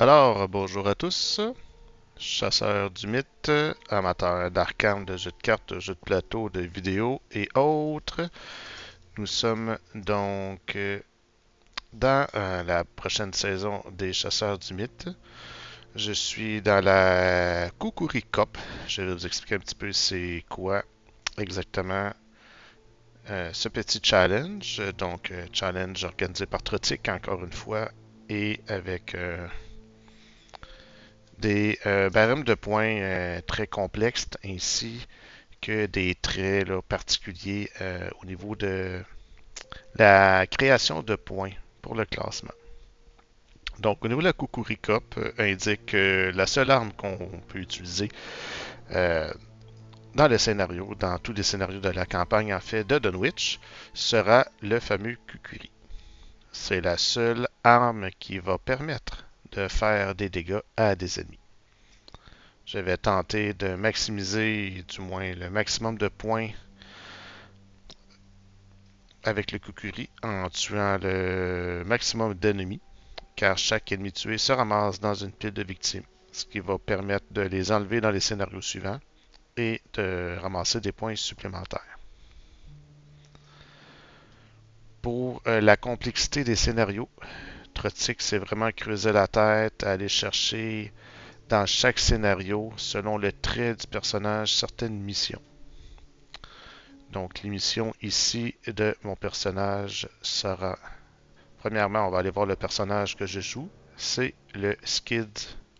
Bonjour à tous, chasseurs du mythe, amateurs d'arcanes, de jeux de cartes, de jeux de plateau, de vidéos et autres. Nous sommes dans la prochaine saison des chasseurs du mythe. Je suis dans la Kukuri Cup. Je vais vous expliquer un petit peu c'est quoi exactement ce petit challenge. Challenge organisé par Trotic, encore une fois, et avec des barèmes de points très complexes ainsi que des traits là, particuliers au niveau de la création de points pour le classement. Donc, au niveau de la Kukuri Cup, indique que la seule arme qu'on peut utiliser euh, dans le scénario, dans tous les scénarios de la campagne en fait de Dunwich, sera le fameux Kukuri. C'est la seule arme qui va permettre de faire des dégâts à des ennemis. Je vais tenter de maximiser, du moins, le maximum de points avec le Kukuri en tuant le maximum d'ennemis, car chaque ennemi tué se ramasse dans une pile de victimes, ce qui va permettre de les enlever dans les scénarios suivants et de ramasser des points supplémentaires. Pour la complexité des scénarios, Trotic s'est vraiment creusé la tête à aller chercher dans chaque scénario, selon le trait du personnage, certaines missions. Donc, l'émission ici de mon personnage sera... Premièrement, on va aller voir le personnage que je joue. C'est le Skid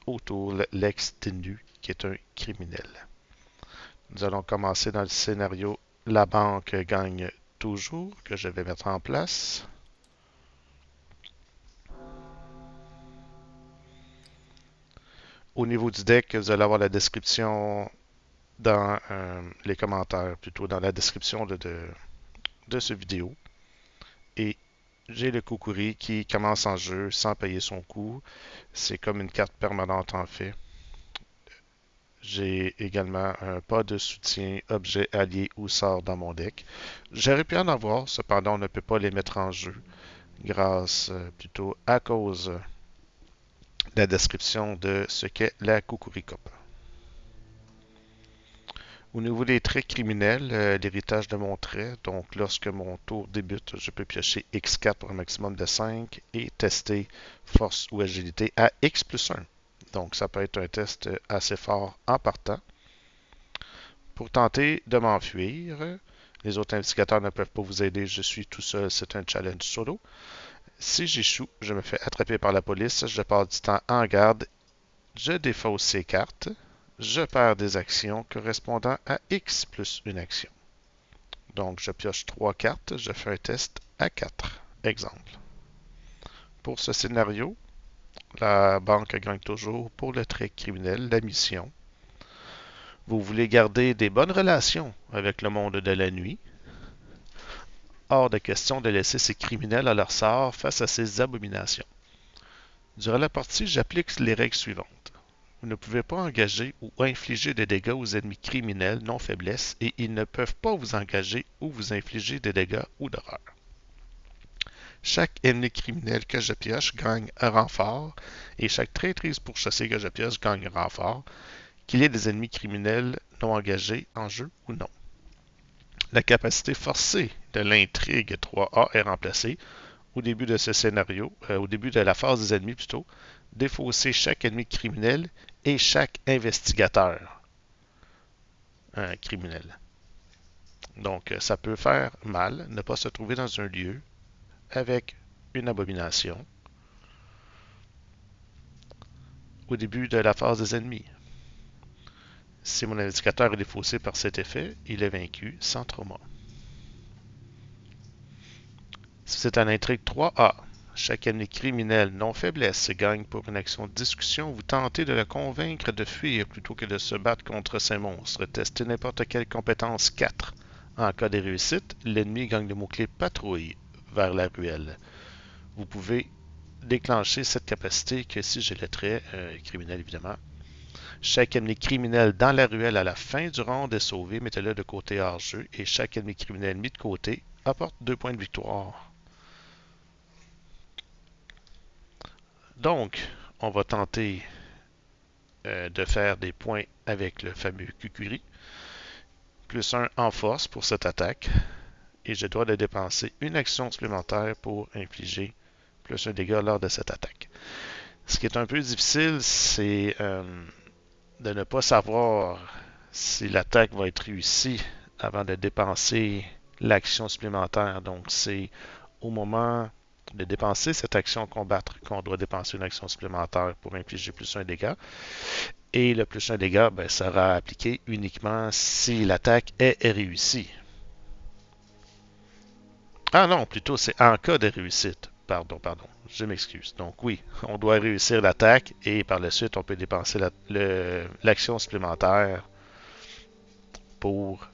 O'Toole, l'ex-Tenu, qui est un criminel. Nous allons commencer dans le scénario La banque gagne toujours, que je vais mettre en place. Au niveau du deck, vous allez avoir la description dans les commentaires, plutôt dans la description de ce vidéo. Et j'ai le Kukuri qui commence en jeu sans payer son coût. C'est comme une carte permanente en fait. J'ai également un pas de soutien, objet allié ou sort dans mon deck. J'aurais pu en avoir, cependant on ne peut pas les mettre en jeu grâce plutôt à cause de la description de ce qu'est la Kukuri Cup. Au niveau des traits criminels, l'héritage de mon trait, donc lorsque mon tour débute, je peux piocher X4 pour un maximum de 5 et tester force ou agilité à X plus 1. Donc ça peut être un test assez fort en partant. Pour tenter de m'enfuir, les autres investigateurs ne peuvent pas vous aider, je suis tout seul, c'est un challenge solo. Si j'échoue, je me fais attraper par la police, je passe du temps en garde, je défausse ces cartes, je perds des actions correspondant à X plus une action. Donc, je pioche 3 cartes, je fais un test à 4. Exemple. Pour ce scénario, la banque gagne toujours pour le trait criminel, la mission. Vous voulez garder des bonnes relations avec le monde de la nuit. Hors de question de laisser ces criminels à leur sort face à ces abominations. Durant la partie, j'applique les règles suivantes. Vous ne pouvez pas engager ou infliger des dégâts aux ennemis criminels non faiblesse et ils ne peuvent pas vous engager ou vous infliger des dégâts ou d'horreur. Chaque ennemi criminel que je pioche gagne un renfort et chaque traîtrise pourchassée que je pioche gagne un renfort, qu'il y ait des ennemis criminels non engagés en jeu ou non. La capacité forcée de l'intrigue 3A est remplacée au début de ce scénario, au début de la phase des ennemis plutôt, défausser chaque ennemi criminel et chaque investigateur criminel. Donc, ça peut faire mal ne pas se trouver dans un lieu avec une abomination au début de la phase des ennemis. Si mon indicateur est défaussé par cet effet, il est vaincu sans trauma. Si c'est un intrigue 3A, chaque ennemi criminel non faiblesse gagne pour une action de discussion. Vous tentez de le convaincre de fuir plutôt que de se battre contre ces monstres. Testez n'importe quelle compétence 4. En cas de réussite, l'ennemi gagne le mot-clé patrouille vers la ruelle. Vous pouvez déclencher cette capacité que si j'ai le trait criminel évidemment. Chaque ennemi criminel dans la ruelle à la fin du round est sauvé, mettez-le de côté hors jeu et chaque ennemi criminel mis de côté apporte 2 points de victoire. Donc, on va tenter de faire des points avec le fameux Kukuri. Plus 1 en force pour cette attaque. Et je dois de dépenser une action supplémentaire pour infliger plus un dégât lors de cette attaque. Ce qui est un peu difficile, c'est de ne pas savoir si l'attaque va être réussie avant de dépenser l'action supplémentaire. Donc, c'est au moment de dépenser cette action combattre qu'on doit dépenser une action supplémentaire pour infliger plus un dégât. Et le plus un dégât sera appliqué uniquement si l'attaque est réussie. Ah non, plutôt c'est en cas de réussite. Pardon, je m'excuse. Donc oui, on doit réussir l'attaque et par la suite on peut dépenser l'action supplémentaire pour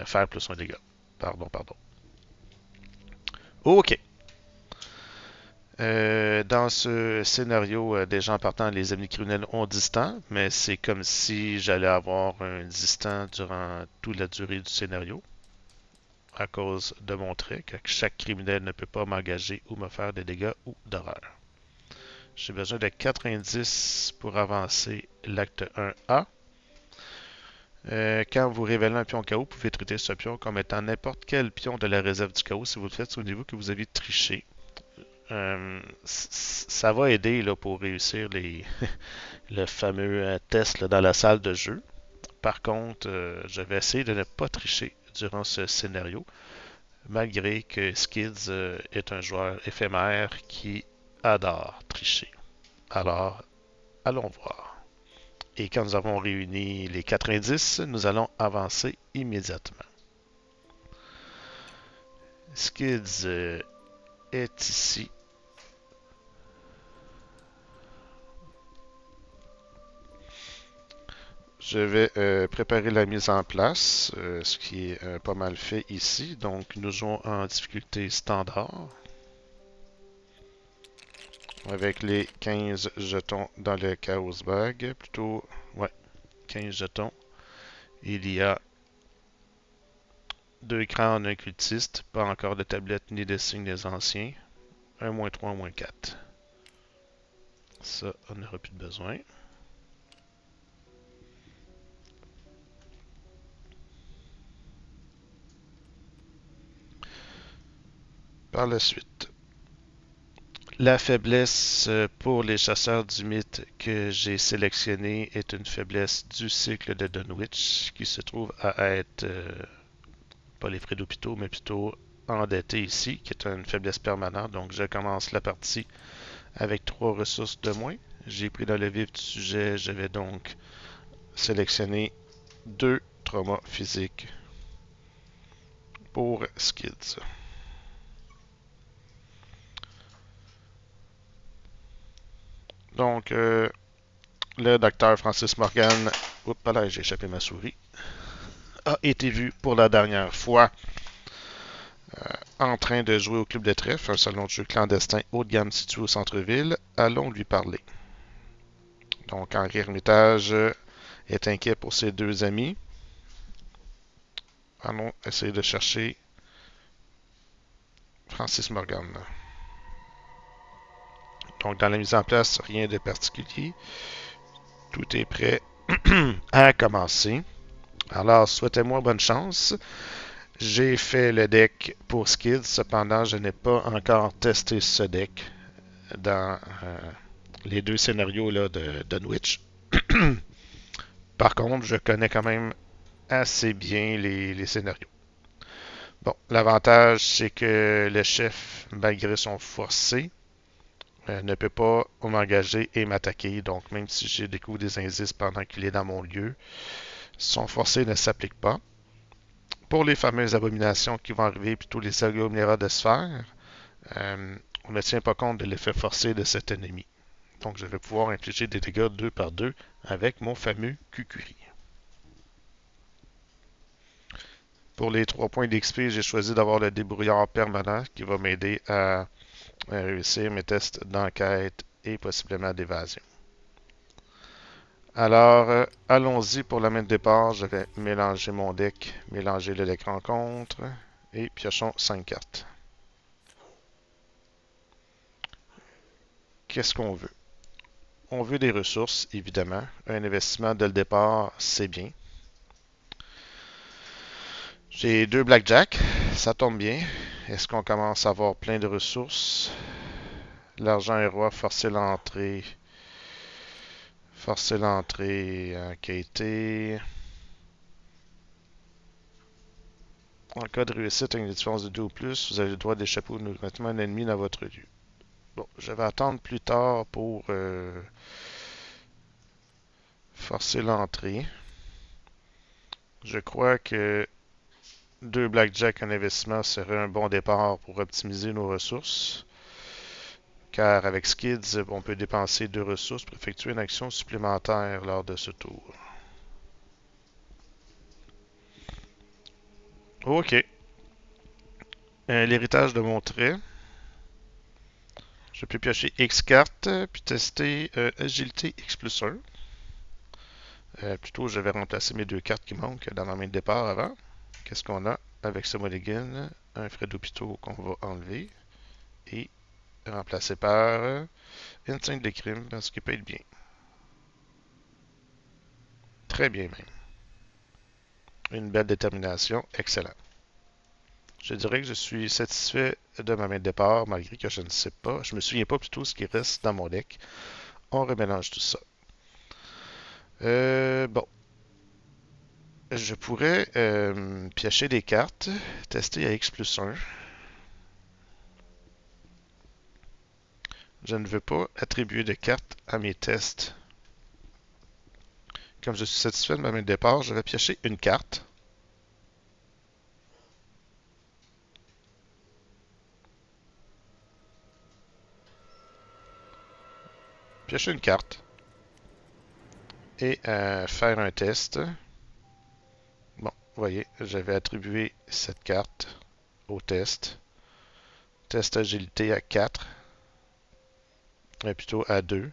faire plus un dégât. Pardon. Ok. Dans ce scénario, déjà en partant, les ennemis criminels ont distant, mais c'est comme si j'allais avoir un distant durant toute la durée du scénario, à cause de mon trait que chaque criminel ne peut pas m'engager ou me faire des dégâts ou d'horreur. J'ai besoin de 90 pour avancer l'acte 1A. Quand vous révélez un pion chaos, vous pouvez traiter ce pion comme étant n'importe quel pion de la réserve du chaos. Si vous le faites, souvenez-vous que vous avez triché. Ça va aider là, pour réussir le fameux test là, dans la salle de jeu. Par contre, je vais essayer de ne pas tricher durant ce scénario, malgré que Skids est un joueur éphémère qui adore tricher. Alors, allons voir. Et quand nous avons réuni les 4 indices, nous allons avancer immédiatement. Skids est ici. Je vais préparer la mise en place, ce qui est pas mal fait ici. Donc, nous jouons en difficulté standard, avec les 15 jetons dans le Chaos Bag. Plutôt, ouais, 15 jetons. Il y a 2 écrans en un cultiste, pas encore de tablette ni de signes des anciens. Un -3, -4. Ça, on n'aura plus de besoin. Par la suite, la faiblesse pour les chasseurs du mythe que j'ai sélectionné est une faiblesse du cycle de Dunwich qui se trouve à être pas les frais d'hôpitaux, mais plutôt endetté ici, qui est une faiblesse permanente. Donc je commence la partie avec 3 ressources de moins. J'ai pris dans le vif du sujet, je vais donc sélectionner 2 traumas physiques pour Skids. Donc, le docteur Francis Morgan, oups, là, j'ai échappé ma souris, a été vu pour la dernière fois en train de jouer au Club de Trèfle, un salon de jeu clandestin haut de gamme situé au centre-ville. Allons lui parler. Donc, Henri Hermitage est inquiet pour ses 2 amis. Allons essayer de chercher Francis Morgan. Donc, dans la mise en place, rien de particulier. Tout est prêt à commencer. Alors, souhaitez-moi bonne chance. J'ai fait le deck pour Skids, cependant, je n'ai pas encore testé ce deck dans les 2 scénarios là, de Dunwich. Par contre, je connais quand même assez bien les scénarios. Bon, l'avantage, c'est que le chef, malgré son forcé, ne peut pas m'engager et m'attaquer. Donc, même si j'ai découvert des indices pendant qu'il est dans mon lieu, son forcé ne s'applique pas. Pour les fameuses abominations qui vont arriver, plutôt les agglomérats de sphères, on ne tient pas compte de l'effet forcé de cet ennemi. Donc, je vais pouvoir infliger des dégâts 2 par 2 avec mon fameux Kukuri. Pour les 3 points d'XP, j'ai choisi d'avoir le débrouillard permanent qui va m'aider à réussir mes tests d'enquête et possiblement d'évasion. Alors, allons-y pour la main de départ. Je vais mélanger mon deck, mélanger le deck rencontre et piochons 5 cartes. Qu'est-ce qu'on veut? On veut des ressources, évidemment. Un investissement dès le départ, c'est bien. J'ai deux blackjack, ça tombe bien. Est-ce qu'on commence à avoir plein de ressources? L'argent est roi, forcer l'entrée. Forcer l'entrée en qualité. En cas de réussite avec une différence de 2 ou plus, vous avez le droit d'échapper automatiquement un ennemi dans votre lieu. Bon, je vais attendre plus tard pour forcer l'entrée. Je crois que deux blackjack en investissement serait un bon départ pour optimiser nos ressources. Car avec Skids, on peut dépenser deux ressources pour effectuer une action supplémentaire lors de ce tour. Ok. L'héritage de mon trait. Je peux piocher X cartes, puis tester agilité X plus 1. Plutôt, je vais remplacer mes deux cartes qui manquent dans ma main de départ avant. Qu'est-ce qu'on a avec ce mulligan? Un frais d'hôpitaux qu'on va enlever et remplacer par Instinct de crime parce qu'il peut être bien. Très bien même. Une belle détermination, excellent. Je dirais que je suis satisfait de ma main de départ, malgré que je ne sais pas. Je me souviens pas plutôt ce qui reste dans mon deck. On remélange tout ça. Bon. Je pourrais piocher des cartes, tester à X plus 1. Je ne veux pas attribuer de cartes à mes tests. Comme je suis satisfait de ma main de départ, je vais piocher une carte. Piocher une carte. Et faire un test. Bon, vous voyez, j'avais attribué cette carte au test. Test agilité à 4. Plutôt à 2.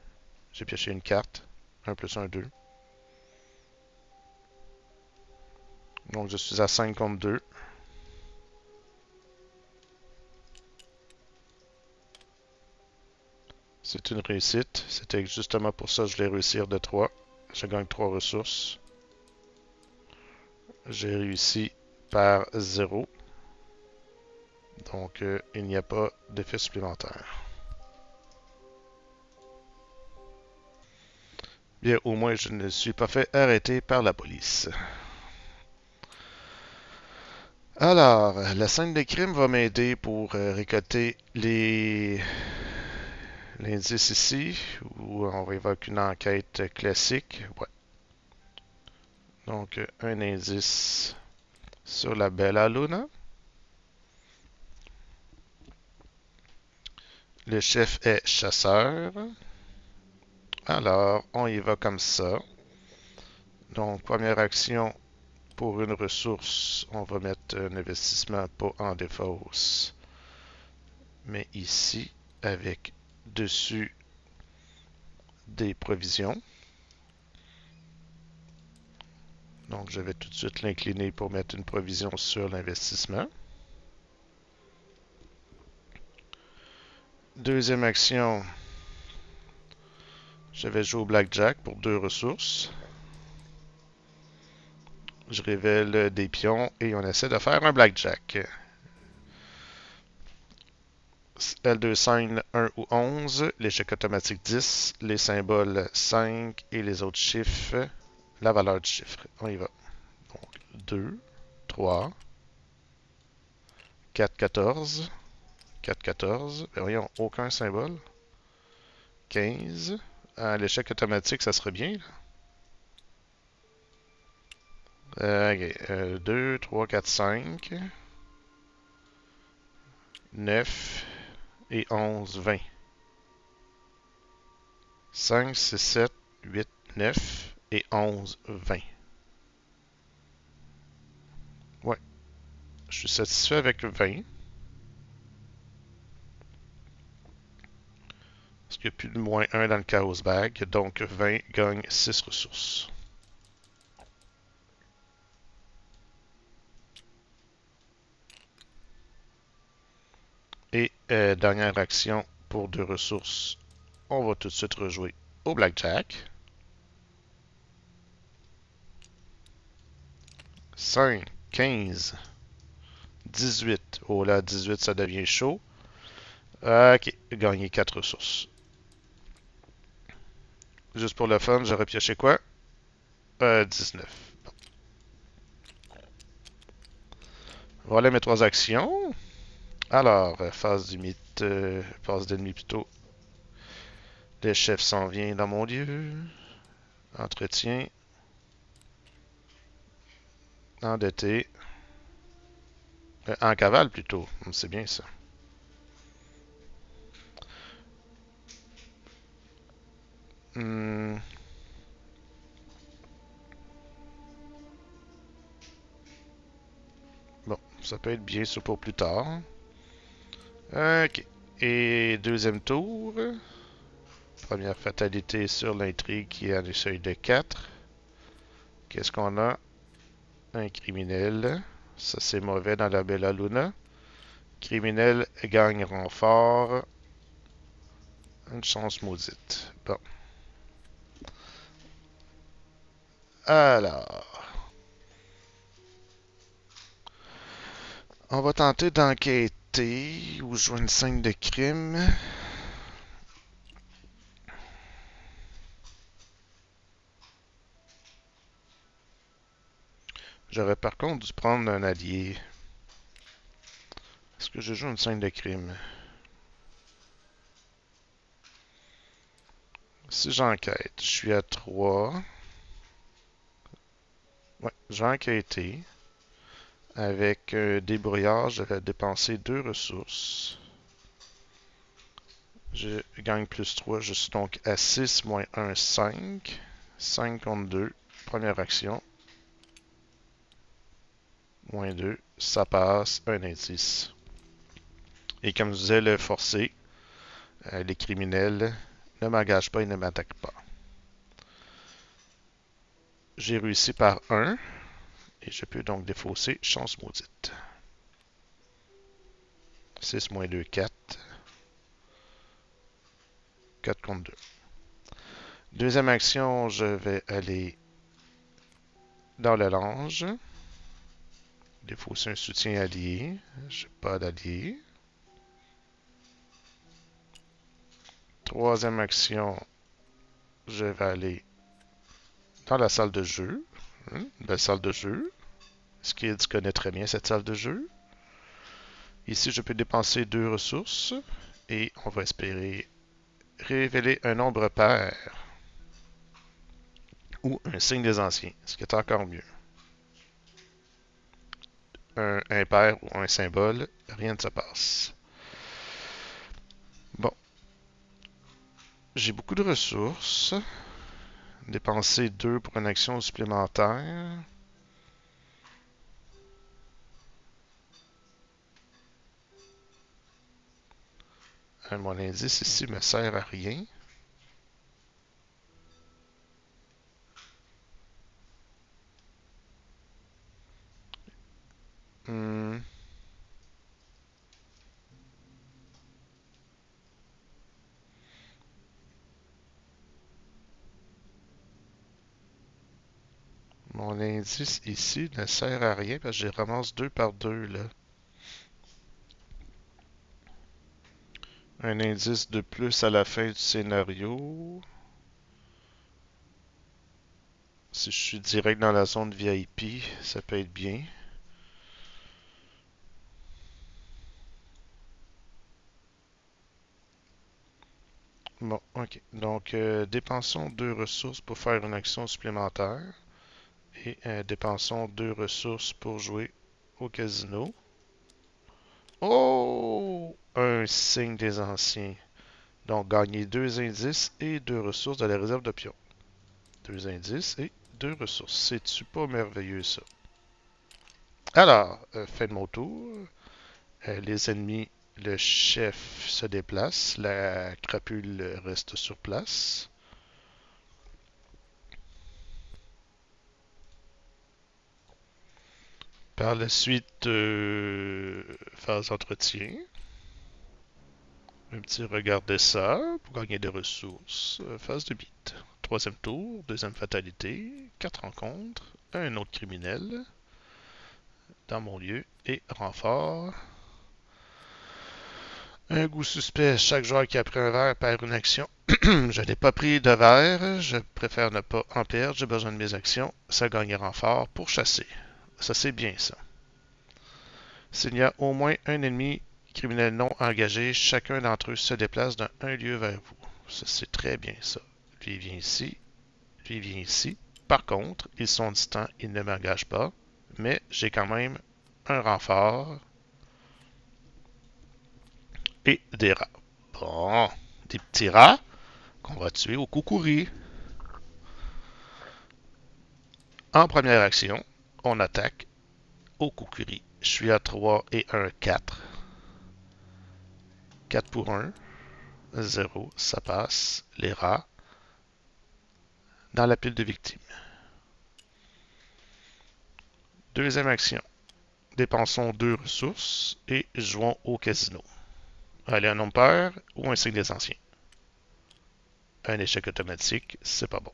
J'ai pioché une carte. 1 plus 1, 2. Donc je suis à 5 contre 2. C'est une réussite. C'était justement pour ça que je voulais réussir de 3. Je gagne 3 ressources. J'ai réussi par 0. Donc il n'y a pas d'effet supplémentaire. Bien, au moins je ne suis pas fait arrêter par la police. Alors, la scène de crime va m'aider pour récolter l'indice ici, où on va évoquer une enquête classique. Ouais. Donc, un indice sur la Bella Luna. Le chef est chasseur. Alors, on y va comme ça. Donc, première action, pour une ressource, on va mettre un investissement pas en défausse, mais ici, avec dessus des provisions. Donc, je vais tout de suite l'incliner pour mettre une provision sur l'investissement. Deuxième action, je vais jouer au blackjack pour deux ressources. Je révèle des pions et on essaie de faire un blackjack. L2 sign 1 ou 11, l'échec automatique 10, les symboles 5 et les autres chiffres, la valeur du chiffre. On y va. Donc 2, 3, 4, 14, 4, 14. Ben voyons, aucun symbole. 15. L'échec automatique, ça serait bien. Ok. 2, 3, 4, 5, 9 et 11, 20. 5, 6, 7, 8, 9 et 11, 20. Ouais, je suis satisfait avec 20. Parce qu'il n'y a plus de moins 1 dans le chaos bag. Donc 20 gagne 6 ressources. Et dernière action pour 2 ressources. On va tout de suite rejouer au blackjack. 5, 15, 18. Oh là, 18, ça devient chaud. Ok, gagner 4 ressources. Juste pour le fun, j'aurais pioché quoi? 19. Bon. Voilà mes 3 actions. Alors, phase du mythe, phase d'ennemi plutôt. Le chef s'en vient dans mon lieu. Entretien. Endetté. En cavale plutôt. C'est bien ça. Hmm. Bon, ça peut être bien ça pour plus tard. Ok. Et deuxième tour. Première fatalité sur l'intrigue qui est à un seuil de 4. Qu'est-ce qu'on a? Un criminel. Ça, c'est mauvais dans la Bella Luna. Criminel gagne renfort. Une chance maudite. Bon. Alors. On va tenter d'enquêter ou jouer une scène de crime. J'aurais par contre dû prendre un allié. Est-ce que je joue une scène de crime? Si j'enquête, je suis à 3. Ouais, je vais enquêter. Avec un débrouillard, je vais dépenser 2 ressources. Je gagne plus 3. Je suis donc à 6 moins 1, 5. 5 contre 2. Première action. Moins 2. Ça passe. Un indice. Et comme je disais, le forcé, les criminels, ne m'engagent pas et ne m'attaquent pas. J'ai réussi par 1. Et je peux donc défausser chance maudite. 6 moins 2, 4. 4 contre 2. Deuxième action, je vais aller dans le lange. Défausser un soutien allié. Je n'ai pas d'allié. Troisième action, je vais aller dans la salle de jeu. La salle de jeu. Skids connaît très bien cette salle de jeu. Ici, je peux dépenser 2 ressources. Et on va espérer révéler un nombre pair. Ou un signe des anciens, ce qui est encore mieux. Un impair ou un symbole, rien ne se passe. Bon. J'ai beaucoup de ressources. Dépenser 2 pour une action supplémentaire. Mon indice ici me sert à rien. Hmm. Mon indice ici ne sert à rien parce que je ramasse 2 par 2 là. Un indice de plus à la fin du scénario. Si je suis direct dans la zone VIP, ça peut être bien. Bon, ok. Donc, dépensons 2 ressources pour faire une action supplémentaire. Et dépensons 2 ressources pour jouer au casino. Oh! Un signe des anciens. Donc, gagner 2 indices et 2 ressources de la réserve de pions. 2 indices et 2 ressources. C'est-tu pas merveilleux, ça? Alors, fin de mon tour. Les ennemis, le chef se déplace. La crapule reste sur place. Par la suite, phase d'entretien. Un petit regarder ça pour gagner des ressources. Phase de beat. Troisième tour, deuxième fatalité, 4 rencontres, un autre criminel dans mon lieu et renfort. Un goût suspect, chaque joueur qui a pris un verre perd une action. Je n'ai pas pris de verre, je préfère ne pas en perdre, j'ai besoin de mes actions. Ça gagne renfort pour chasser. Ça c'est bien ça. S'il y a au moins un ennemi criminel non engagé, chacun d'entre eux se déplace d'un lieu vers vous. Ça c'est très bien ça. Lui il vient ici, lui il vient ici. Par contre, ils sont distants, ils ne m'engagent pas, mais j'ai quand même un renfort et des rats. Bon, des petits rats qu'on va tuer au coucouri. En première action, on attaque au coucouri. Je suis à 3 et 1, 4. 4 pour 1, 0, ça passe. Les rats dans la pile de victimes. Deuxième action, dépensons 2 ressources et jouons au casino. Allez, un nombre pair ou un signe des anciens. Un échec automatique, c'est pas bon.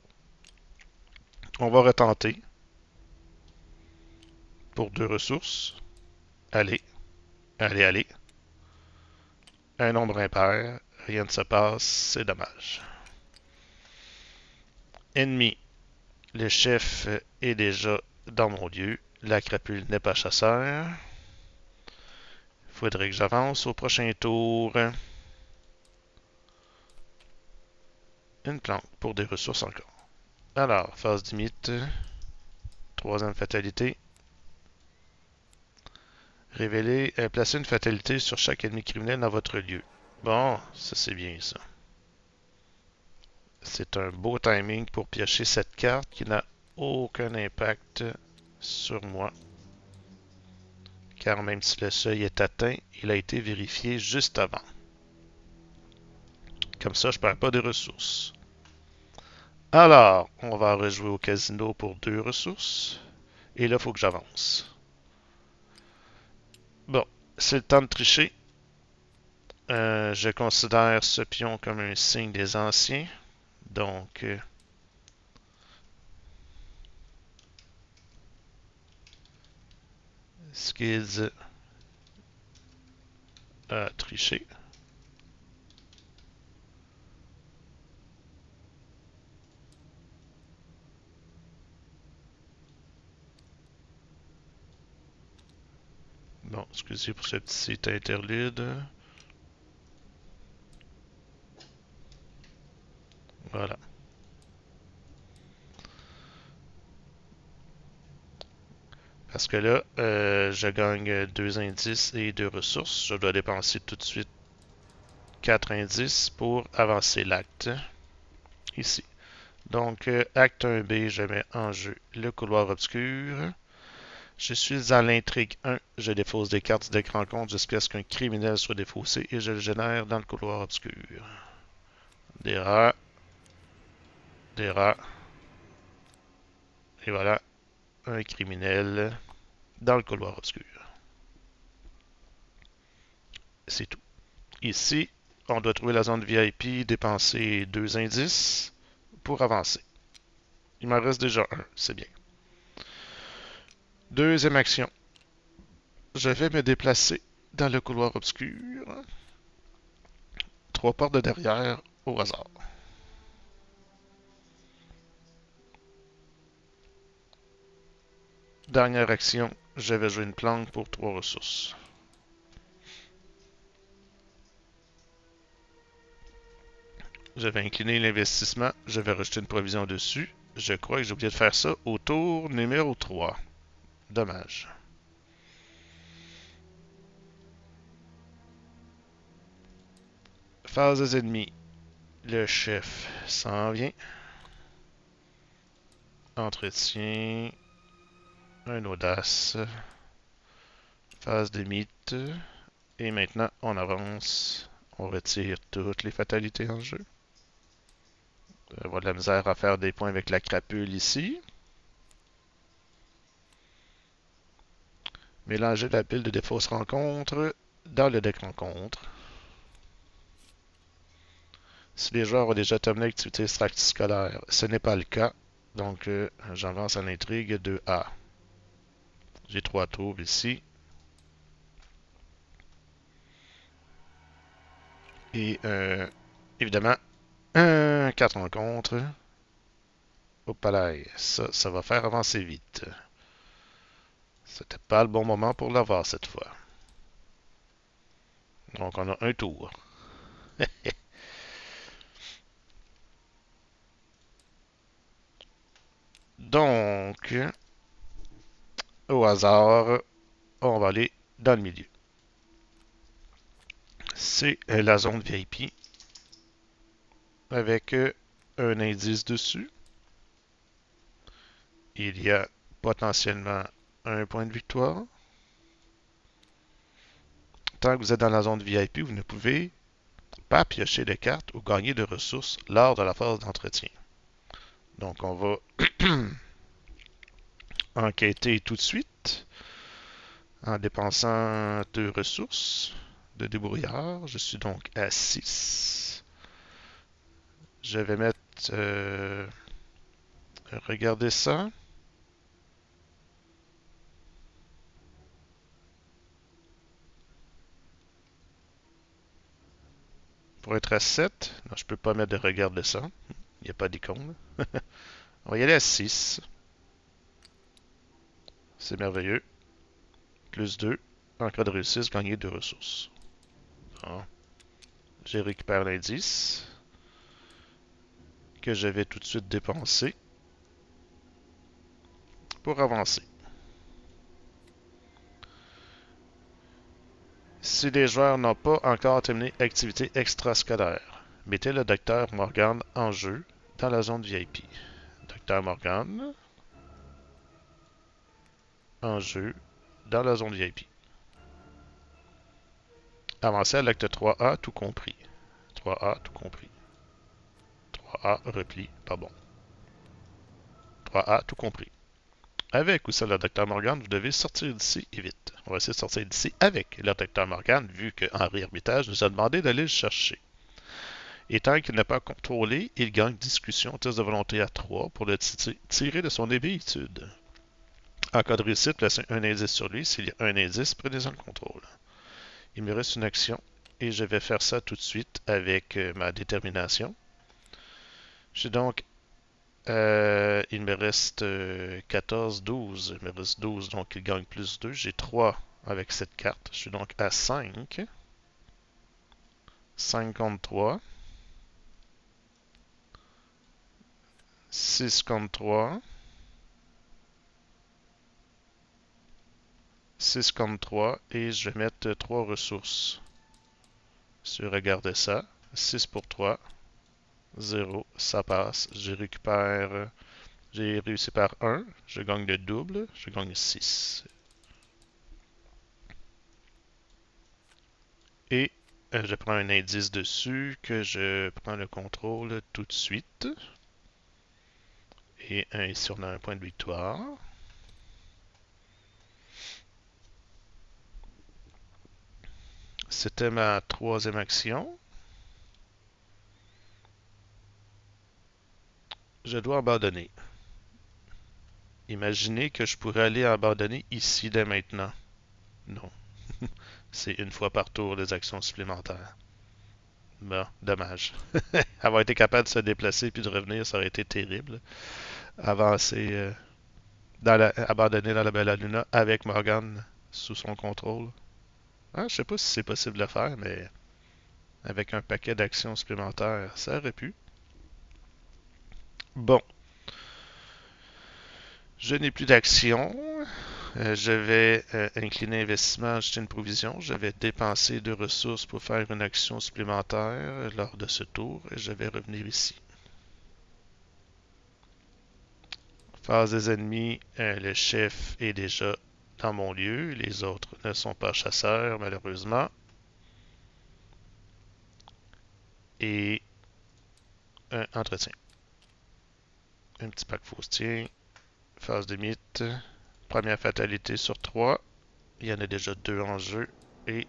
On va retenter pour 2 ressources. Allez, allez, allez. Un nombre impair, rien ne se passe, c'est dommage. Ennemi, le chef est déjà dans mon lieu. La crapule n'est pas chasseur. Il faudrait que j'avance au prochain tour. Une planque pour des ressources encore. Alors, phase limite. Troisième fatalité. Révéler, placer une fatalité sur chaque ennemi criminel dans votre lieu. Bon, ça c'est bien ça. C'est un beau timing pour piocher cette carte qui n'a aucun impact sur moi. Car même si le seuil est atteint, il a été vérifié juste avant. Comme ça, je perds pas de ressources. Alors, on va rejouer au casino pour 2 ressources. Et là, il faut que j'avance. Bon, c'est le temps de tricher. Je considère ce pion comme un signe des anciens. Donc, Skids a triché. Bon, excusez pour ce petit interlude. Voilà. Parce que là, je gagne 2 indices et 2 ressources. Je dois dépenser tout de suite 4 indices pour avancer l'acte. Ici. Donc, acte 1B, je mets en jeu le couloir obscur. Je suis à l'intrigue 1. Je défausse des cartes du deck rencontre jusqu'à ce qu'un criminel soit défaussé et je le génère dans le couloir obscur. Des rats. Des rats. Et voilà, un criminel dans le couloir obscur. C'est tout. Ici, on doit trouver la zone VIP, dépenser 2 indices pour avancer. Il m'en reste déjà un, c'est bien. Deuxième action. Je vais me déplacer dans le couloir obscur. 3 portes de derrière au hasard. Dernière action, je vais jouer une planque pour 3 ressources. Je vais incliner l'investissement, je vais rejeter une provision dessus. Je crois que j'ai oublié de faire ça au tour numéro 3. Dommage. Phase des ennemis. Le chef s'en vient. Entretien. Un audace. Phase des mythes. Et maintenant, on avance. On retire toutes les fatalités en jeu. On va avoir de la misère à faire des points avec la crapule ici. Mélanger la pile de défausse rencontre dans le deck rencontre. Si les joueurs ont déjà terminé l'activité scolaire, ce n'est pas le cas. Donc, j'avance à l'intrigue 2A. J'ai 3 tours ici. Et, évidemment, 4 rencontres. Au palais. Ça va faire avancer vite. C'était pas le bon moment pour l'avoir cette fois. Donc, on a un tour. Donc, au hasard, on va aller dans le milieu. C'est la zone VIP avec un indice dessus. Il y a potentiellement un point de victoire. Tant que vous êtes dans la zone VIP, vous ne pouvez pas piocher de cartes ou gagner de ressources lors de la phase d'entretien. Donc on va enquêter tout de suite en dépensant 2 ressources de débrouillard. Je suis donc à 6. Je vais mettre... regardez ça. Pour être à 7, non, je peux pas mettre de regarde ça. Il n'y a pas d'icône. On va y aller à 6. C'est merveilleux. Plus 2. En cas de réussite, gagner 2 ressources. Bon. Je récupère l'indice que je vais tout de suite dépenser pour avancer. Si les joueurs n'ont pas encore terminé activité extrascolaire, mettez le docteur Morgan en jeu dans la zone VIP. Docteur Morgan en jeu dans la zone VIP. Avancez à l'acte 3A, tout compris. 3A, tout compris. 3A, repli, pas bon. 3A, tout compris. Avec ou sans le Dr Morgan, vous devez sortir d'ici et vite. On va essayer de sortir d'ici avec le Dr Morgan, vu qu'en réarbitrage nous a demandé d'aller le chercher. Et tant qu'il n'est pas contrôlé, il gagne discussion, test de volonté à 3 pour le tirer de son hébéitude. En cas de réussite, placez un indice sur lui. S'il y a un indice, prenez-en le contrôle. Il me reste une action et je vais faire ça tout de suite avec ma détermination. J'ai donc il me reste 14, 12. Il me reste 12, donc il gagne plus 2. J'ai 3 avec cette carte. Je suis donc à 5. 5 contre 3. 6 contre 3. 6 contre 3. Et je vais mettre 3 ressources. Si vous regardez ça. 6 pour 3. 0. Ça passe. Je récupère. J'ai réussi par 1. Je gagne le double. Je gagne 6. Et je prends un indice dessus que je prends le contrôle tout de suite. Et ici, on a un point de victoire. C'était ma troisième action. Je dois abandonner. Imaginez que je pourrais aller abandonner ici dès maintenant. Non. C'est une fois par tour des actions supplémentaires. Bon, dommage. Avoir été capable de se déplacer puis de revenir, ça aurait été terrible. Avancer, abandonner dans la Bella Luna avec Morgan sous son contrôle. Ah, je sais pas si c'est possible de le faire, mais avec un paquet d'actions supplémentaires, ça aurait pu. Bon, je n'ai plus d'action. Je vais incliner investissement, ajouter une provision. Je vais dépenser 2 ressources pour faire une action supplémentaire lors de ce tour et je vais revenir ici. Phase des ennemis, le chef est déjà dans mon lieu. Les autres ne sont pas chasseurs, malheureusement. Et un entretien. Un petit pack faustien. Phase de mythe. Première fatalité sur 3. Il y en a déjà 2 en jeu. Et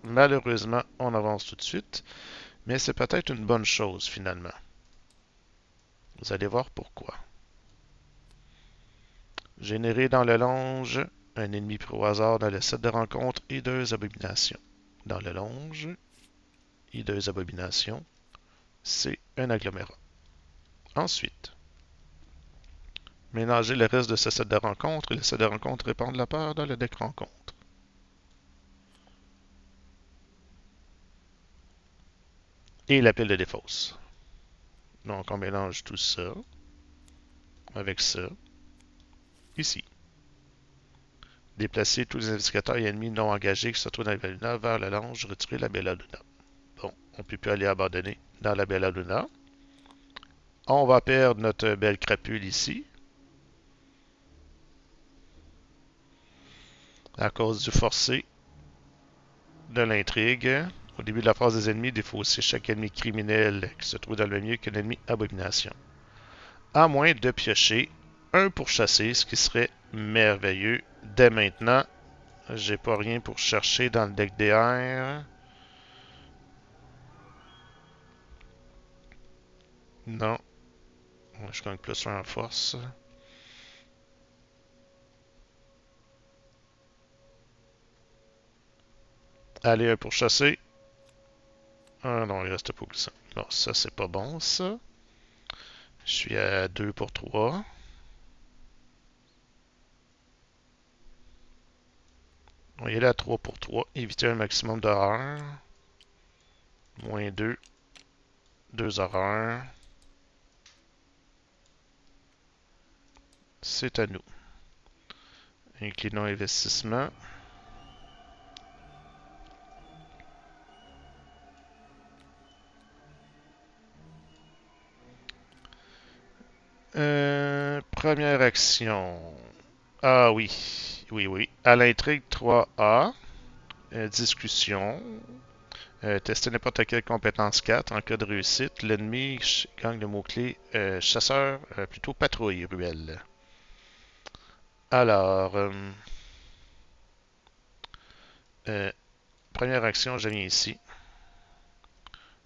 malheureusement, on avance tout de suite. Mais c'est peut-être une bonne chose finalement. Vous allez voir pourquoi. Générer dans le longe un ennemi pris au hasard dans le set de rencontre et deux abominations. Dans le longe et deux abominations, c'est un agglomérat. Ensuite, mélanger le reste de ce set de rencontres et le set de rencontres répand de la peur dans le deck rencontre. Et la pile de défausse. Donc on mélange tout ça avec ça ici. Déplacer tous les indicateurs et ennemis non engagés qui se trouvent dans la Bella Luna vers le longe, retirer la Bella Luna. Bon, on ne peut plus aller abandonner dans la Bella Luna. On va perdre notre belle crapule ici. À cause du forcé de l'intrigue. Au début de la phase des ennemis, défausser chaque ennemi criminel qui se trouve dans le milieu qu'un ennemi abomination. À moins de piocher un pour chasser, ce qui serait merveilleux dès maintenant. J'ai pas rien pour chercher dans le deck DR. Non. Je gagne plus 1 en force. Allez, un pour chasser. Ah non, il reste pas que ça. Bon, ça c'est pas bon ça. Je suis à 2 pour 3. On va y aller à 3 pour 3. Éviter un maximum d'horreur. Moins 2. 2 horreurs. C'est à nous. Inclinons investissement. Première action. Ah oui. Oui, oui. À l'intrigue 3A. Discussion. Tester n'importe quelle compétence 4. En cas de réussite, l'ennemi gagne le mot-clé chasseur, plutôt patrouille, ruelle. Alors, première action, je viens ici.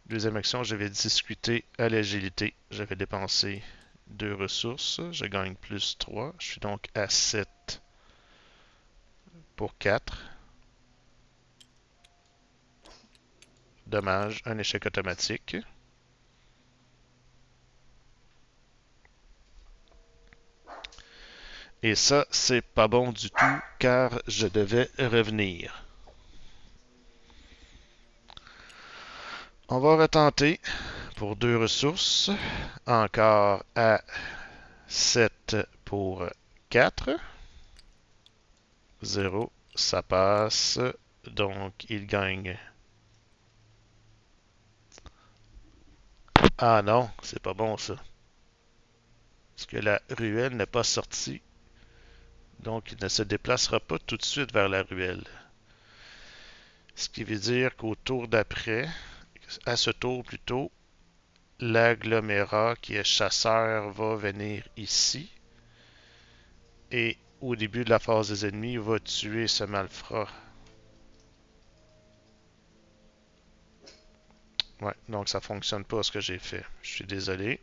Deuxième action, je vais discuter à l'agilité. Je vais dépenser 2 ressources. Je gagne plus 3. Je suis donc à 7 pour 4. Dommage, un échec automatique. Et ça, c'est pas bon du tout, car je devais revenir. On va retenter pour 2 ressources. Encore à 7 pour 4. 0, ça passe. Donc, il gagne. Ah non, c'est pas bon ça. Parce que la ruelle n'est pas sortie. Donc, il ne se déplacera pas tout de suite vers la ruelle. Ce qui veut dire qu'au tour d'après, à ce tour plutôt, l'agglomérat qui est chasseur va venir ici. Et au début de la phase des ennemis, va tuer ce malfrat. Ouais, donc ça fonctionne pas ce que j'ai fait. Je suis désolé.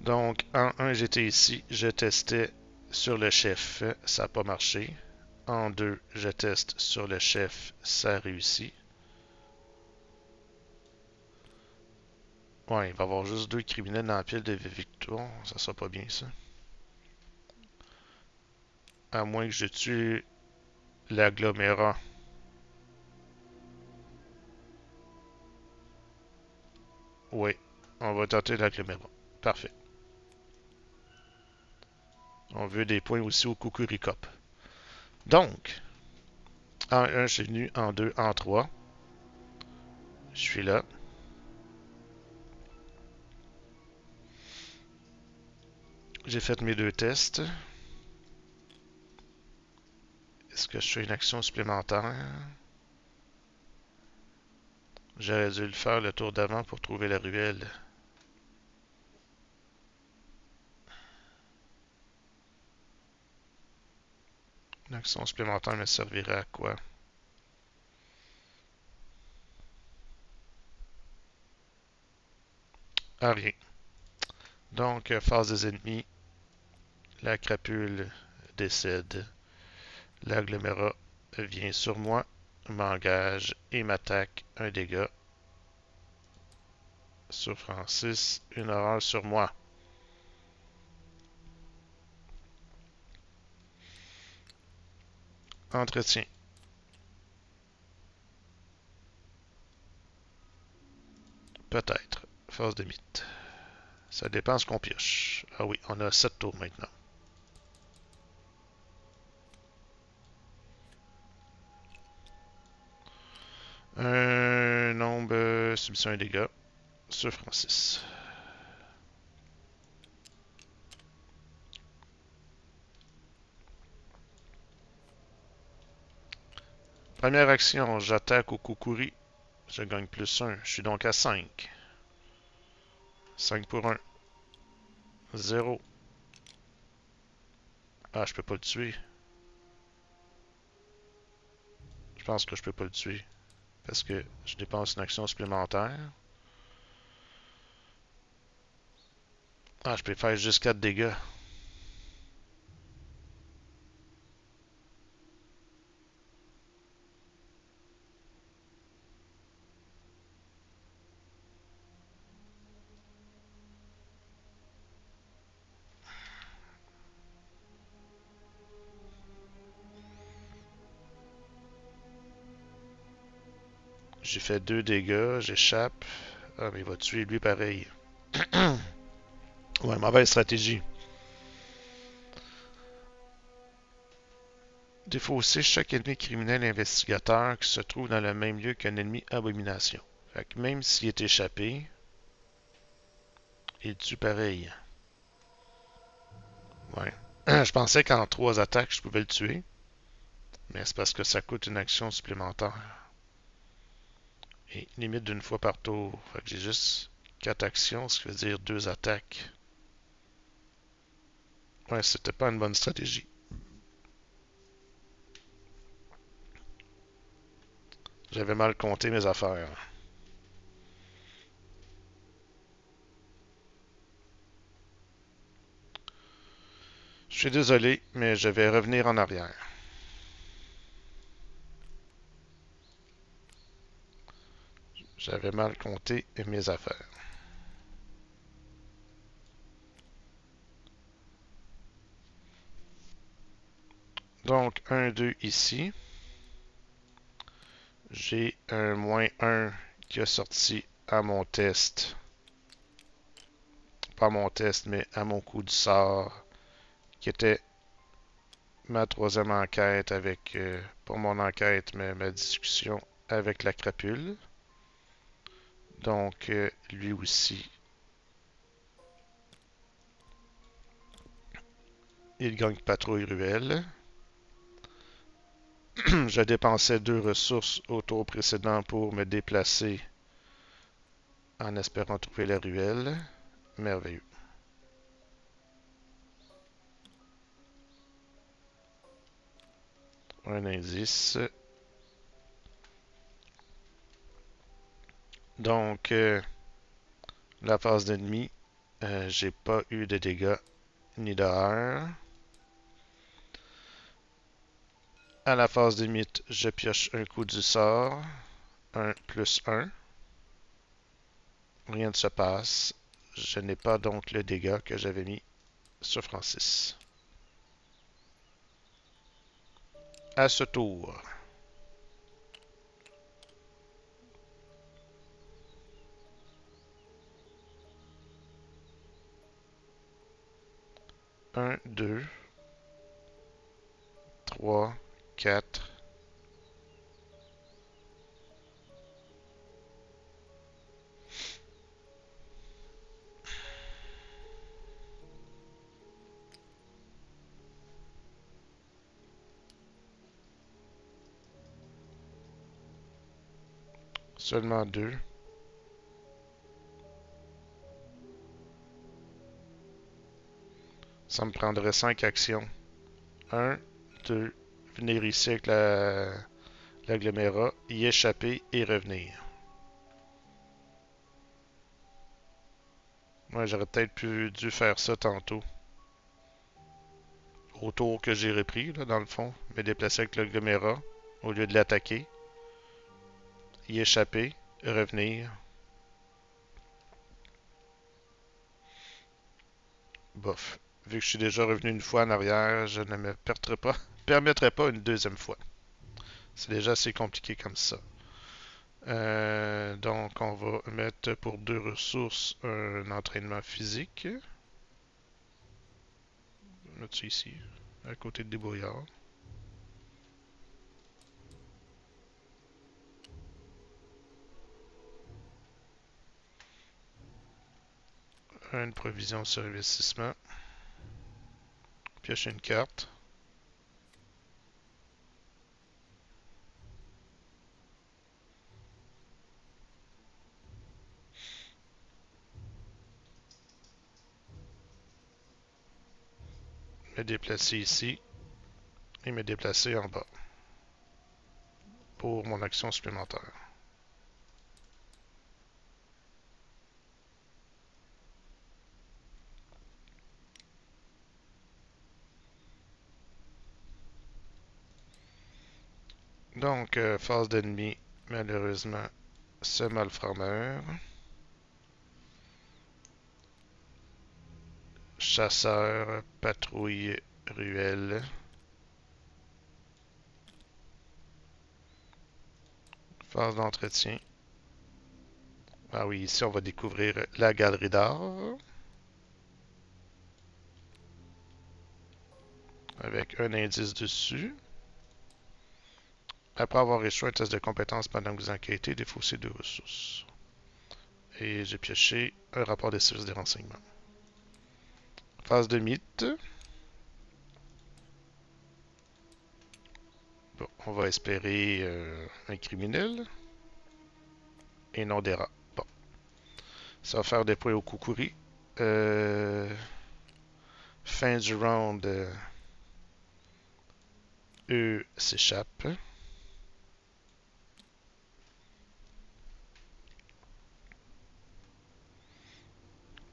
Donc, en 1, j'étais ici, je testais sur le chef, ça n'a pas marché. En 2, je teste sur le chef, ça réussit. Ouais, il va y avoir juste 2 criminels dans la pile de victoire, ça sera pas bien ça. À moins que je tue l'agglomérat. Oui, on va tenter l'agglomérat. Parfait. On veut des points aussi au Cucuricop. Donc, en 1, je suis venu, en 2, en 3. Je suis là. J'ai fait mes 2 tests. Est-ce que je fais une action supplémentaire? J'aurais dû le faire le tour d'avant pour trouver la ruelle. Une action supplémentaire me servirait à quoi? À rien. Donc, phase des ennemis, la crapule décède. L'agglomérat vient sur moi, m'engage et m'attaque. Un dégât sur Francis, une horreur sur moi. Entretien. Peut-être. Phase de mythe. Ça dépend ce qu'on pioche. Ah oui, on a 7 tours maintenant. Un nombre subissant un dégât sur Francis. Première action, j'attaque au Kukuri. Je gagne plus 1. Je suis donc à 5. 5 pour 1. 0. Ah, je peux pas le tuer. Je pense que je peux pas le tuer. Parce que je dépense une action supplémentaire. Ah, je peux faire juste 4 dégâts. J'ai fait 2 dégâts, j'échappe. Ah, mais il va tuer lui pareil. Ouais, mauvaise stratégie. Défausser chaque ennemi criminel investigateur qui se trouve dans le même lieu qu'un ennemi abomination. Fait que même s'il est échappé, il tue pareil. Ouais. Je pensais qu'en 3 attaques, je pouvais le tuer. Mais c'est parce que ça coûte une action supplémentaire. Et limite d'une fois par tour. Fait que j'ai juste 4 actions, ce qui veut dire 2 attaques. Ouais, c'était pas une bonne stratégie. J'avais mal compté mes affaires. Je suis désolé, mais je vais revenir en arrière. J'avais mal compté mes affaires. Donc, 1, 2 ici. J'ai un -1 qui a sorti à mon test. Pas à mon test, mais à mon coup du sort, qui était ma troisième enquête avec, pas mon enquête, mais ma discussion avec la crapule. Donc, lui aussi, il gagne patrouille ruelle. Je dépensais 2 ressources au tour précédent pour me déplacer en espérant trouver la ruelle. Merveilleux. Un indice. Donc, la phase d'ennemi, j'ai pas eu de dégâts ni d'horreur. À la phase de mythe, je pioche un coup du sort. 1 plus 1. Rien ne se passe. Je n'ai pas donc le dégât que j'avais mis sur Francis. À ce tour. Un, 2, 3, 4. Seulement 2. Ça me prendrait 5 actions. 1, 2, venir ici avec l'agglomérat, y échapper et revenir. Moi, j'aurais peut-être dû faire ça tantôt. Au tour que j'ai repris, là, dans le fond. Me déplacer avec l'agglomérat au lieu de l'attaquer. Y échapper, revenir. Bof. Vu que je suis déjà revenu une fois en arrière, je ne me permettrai pas une deuxième fois. C'est déjà assez compliqué comme ça. Donc, on va mettre pour 2 ressources un entraînement physique. On va mettre ça ici, à côté de débrouillard. Une provision sur investissement. Piocher une carte. Me déplacer ici. Et me déplacer en bas. Pour mon action supplémentaire. Donc, phase d'ennemi, malheureusement, ce malfrat meurt. Chasseur, patrouille, ruelle. Phase d'entretien. Ah oui, ici on va découvrir la galerie d'art. Avec un indice dessus. Après avoir échoué un test de compétence pendant que vous enquêtez, défaussez 2 ressources. Et j'ai pioché un rapport des services de renseignement. Phase de mythe. Bon, on va espérer un criminel. Et non des rats. Bon. Ça va faire des points au Kukuri. Fin du round, eux s'échappent.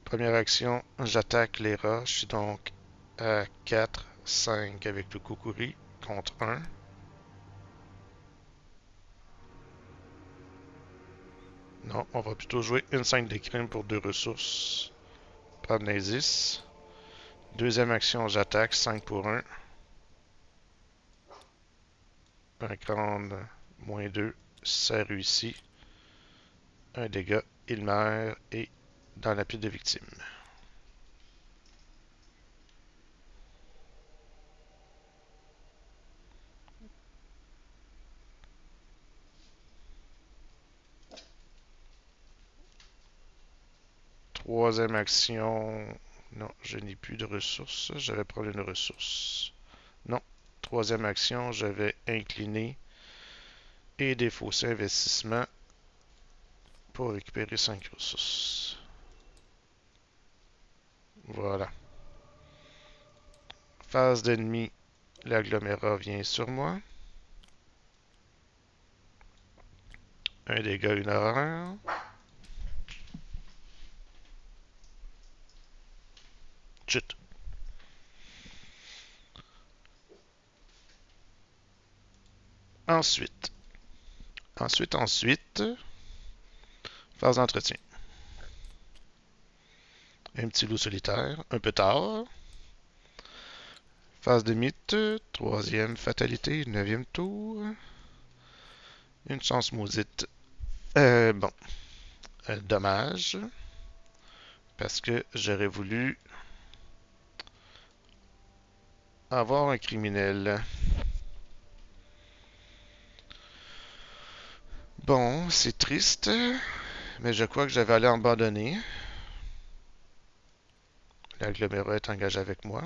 Première action, j'attaque les rats. Je suis donc à 4, 5 avec le Kukuri contre 1. Non, on va plutôt jouer une scène de crime pour 2 ressources. Prendre l'indice. Deuxième action, j'attaque 5 pour 1. Un crâne, -2. Ça réussit. Un dégât, il meurt et dans la pile de victimes. Troisième action. Non, je n'ai plus de ressources. Je vais prendre une ressource. Non. Troisième action, je vais incliner et défausser investissement pour récupérer 5 ressources. Voilà. Phase d'ennemi, l'agglomérat vient sur moi. Un dégât, une horreur. Chut. Ensuite. Phase d'entretien. Un petit loup solitaire, un peu tard. Phase de mythe, troisième fatalité, 9e tour. Une chance maudite. Bon. Dommage. Parce que j'aurais voulu avoir un criminel. Bon, c'est triste, mais je crois que j'avais allé abandonner. L'agglomérat est engagé avec moi.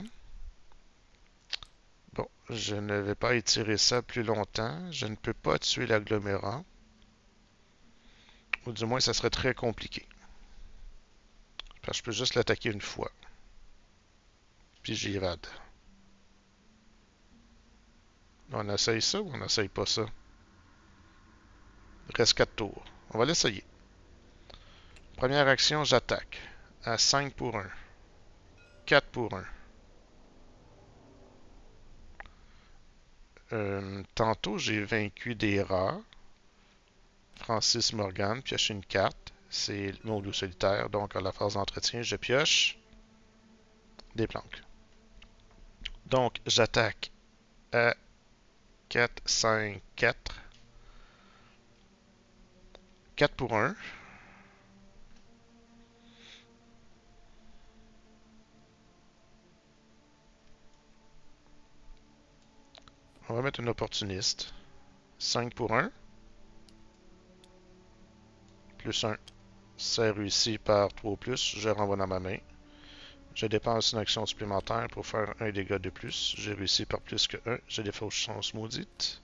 Bon, je ne vais pas étirer ça plus longtemps. Je ne peux pas tuer l'agglomérat. Ou du moins, ça serait très compliqué. Parce que je peux juste l'attaquer une fois. Puis j'y évade. On essaye ça ou on n'essaye pas ça? Il reste 4 tours. On va l'essayer. Première action, j'attaque. À 5 pour 1. 4 pour 1. Tantôt, j'ai vaincu des rats. Francis Morgan, pioche une carte. C'est mon loup solitaire. Donc, à la phase d'entretien, je pioche des planques. Donc, j'attaque à 4, 5, 4. 4 pour 1. On va mettre un opportuniste. 5 pour 1. Plus 1. C'est réussi par 3 plus. Je renvoie dans ma main. Je dépense une action supplémentaire pour faire un dégât de plus. J'ai réussi par plus que 1. Je défausse chance maudite.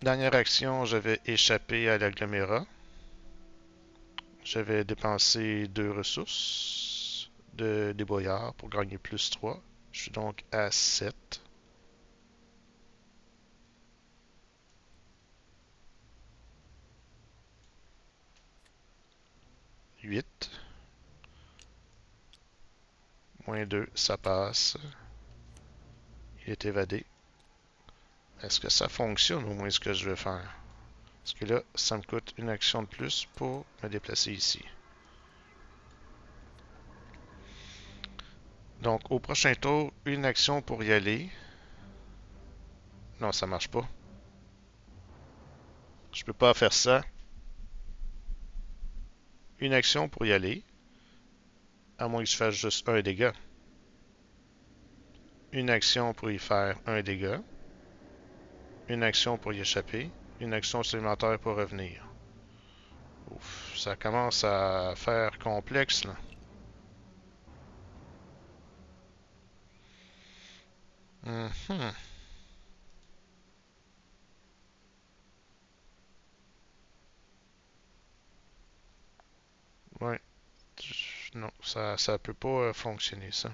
Dernière action, je vais échapper à l'agglomérat. Je vais dépenser 2 ressources de déboyard pour gagner plus 3. Je suis donc à 7. 8. Moins 2, ça passe. Il est évadé. Est-ce que ça fonctionne au moins ce que je veux faire? Parce que là, ça me coûte une action de plus pour me déplacer ici. Donc, au prochain tour, une action pour y aller. Non, ça marche pas. Je peux pas faire ça. Une action pour y aller. À moins que je fasse juste un dégât. Une action pour y faire un dégât. Une action pour y échapper. Une action supplémentaire pour revenir. Ouf, ça commence à faire complexe, là. Mhm. Ouais. Non, ça peut pas fonctionner, ça.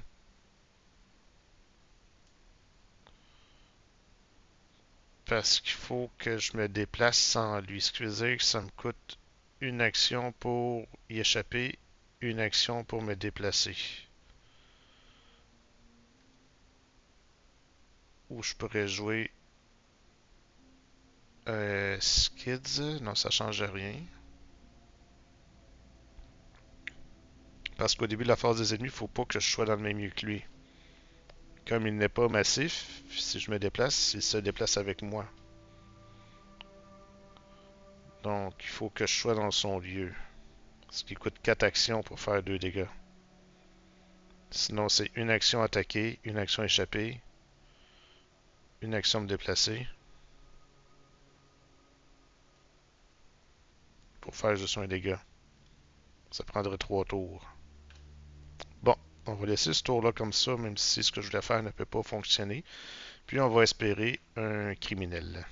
Parce qu'il faut que je me déplace sans lui. Ce qui veut dire que ça me coûte une action pour y échapper, une action pour me déplacer. Ou je pourrais jouer Skids. Non, ça change rien. Parce qu'au début de la phase des ennemis, il faut pas que je sois dans le même lieu que lui. Comme il n'est pas massif, si je me déplace, il se déplace avec moi. Donc, il faut que je sois dans son lieu. Ce qui coûte 4 actions pour faire 2 dégâts. Sinon, c'est une action attaquée, une action échappée, une action me déplacer. Pour faire juste un dégât. Ça prendrait 3 tours. Bon, on va laisser ce tour-là comme ça, même si ce que je voulais faire ne peut pas fonctionner. Puis on va espérer un criminel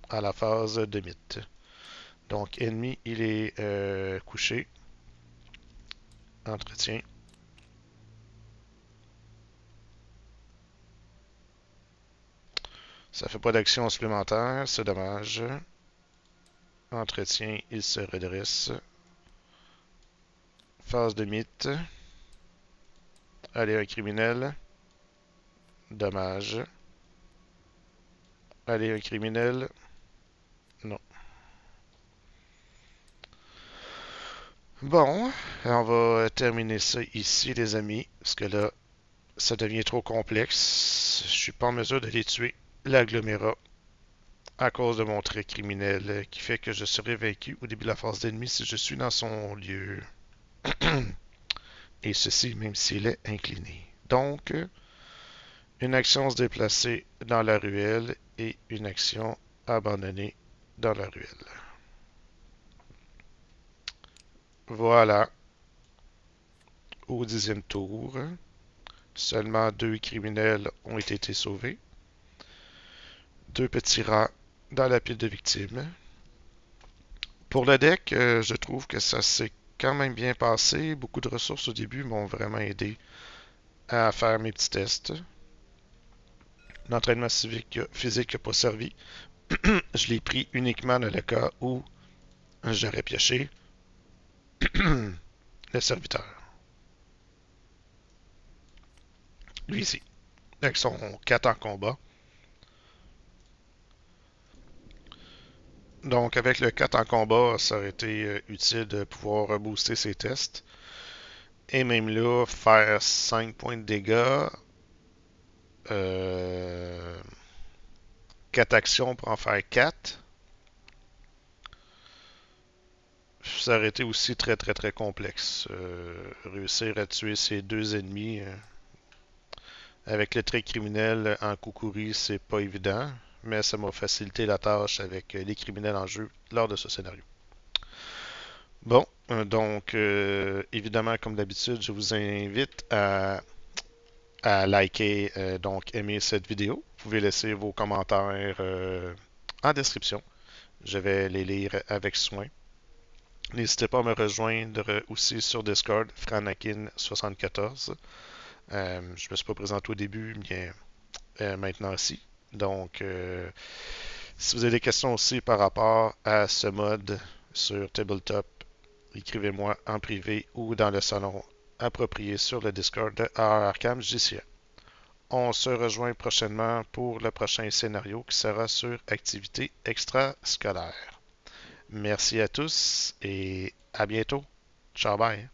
à la phase de mythe. Donc, ennemi, il est couché. Entretien. Ça fait pas d'action supplémentaire, c'est dommage. Entretien, il se redresse. Phase de mythe. Allez, un criminel. Dommage. Allez, un criminel. Non. Bon, on va terminer ça ici, les amis. Parce que là, ça devient trop complexe. Je suis pas en mesure de les tuer. L'agglomérat. À cause de mon trait criminel qui fait que je serai vaincu au début de la phase d'ennemi si je suis dans son lieu. Et ceci même s'il est incliné. Donc, une action se déplacer dans la ruelle et une action abandonnée dans la ruelle. Voilà. Au 10e tour, seulement 2 criminels ont été sauvés. 2 petits rats dans la pile de victimes. Pour le deck, je trouve que ça s'est quand même bien passé. Beaucoup de ressources au début m'ont vraiment aidé à faire mes petits tests. L'entraînement physique n'a pas servi. Je l'ai pris uniquement dans le cas où j'aurais pioché le serviteur. Lui ici, avec son 4 en combat. Donc, avec le 4 en combat, ça aurait été utile de pouvoir rebooster ses tests. Et même là, faire 5 points de dégâts. 4 actions pour en faire 4. Ça aurait été aussi très très très complexe. Réussir à tuer ses deux ennemis avec le trait criminel en Kukuri, c'est pas évident, mais ça m'a facilité la tâche avec les criminels en jeu lors de ce scénario. Bon, donc évidemment, comme d'habitude, je vous invite à liker, donc aimer cette vidéo. Vous pouvez laisser vos commentaires en description. Je vais les lire avec soin. N'hésitez pas à me rejoindre aussi sur Discord, Franakin74. Je me suis pas présenté au début, mais maintenant aussi. Donc, si vous avez des questions aussi par rapport à ce mode sur Tabletop, écrivez-moi en privé ou dans le salon approprié sur le Discord de Arkham JCA. On se rejoint prochainement pour le prochain scénario qui sera sur activité extrascolaire. Merci à tous et à bientôt. Ciao, bye.